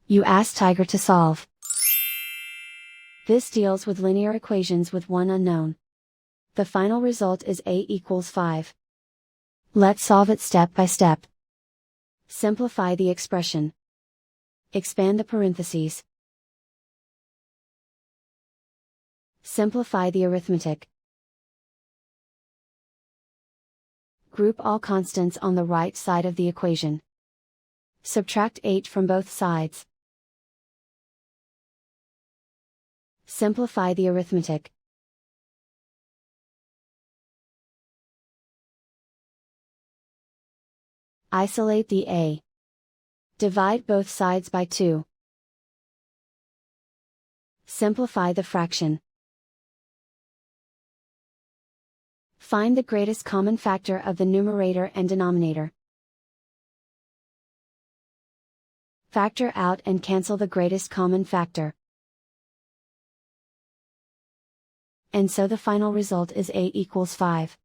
You ask Tiger to solve. This deals with linear equations with one unknown. The final result is a equals 5. Let's solve it step by step. Simplify the expression. Expand the parentheses. Simplify the arithmetic. Group all constants on the right side of the equation. Subtract 8 from both sides. Simplify the arithmetic. Isolate the a. Divide both sides by 2. Simplify the fraction. Find the greatest common factor of the numerator and denominator. Factor out and cancel the greatest common factor. And so the final result is a equals 5.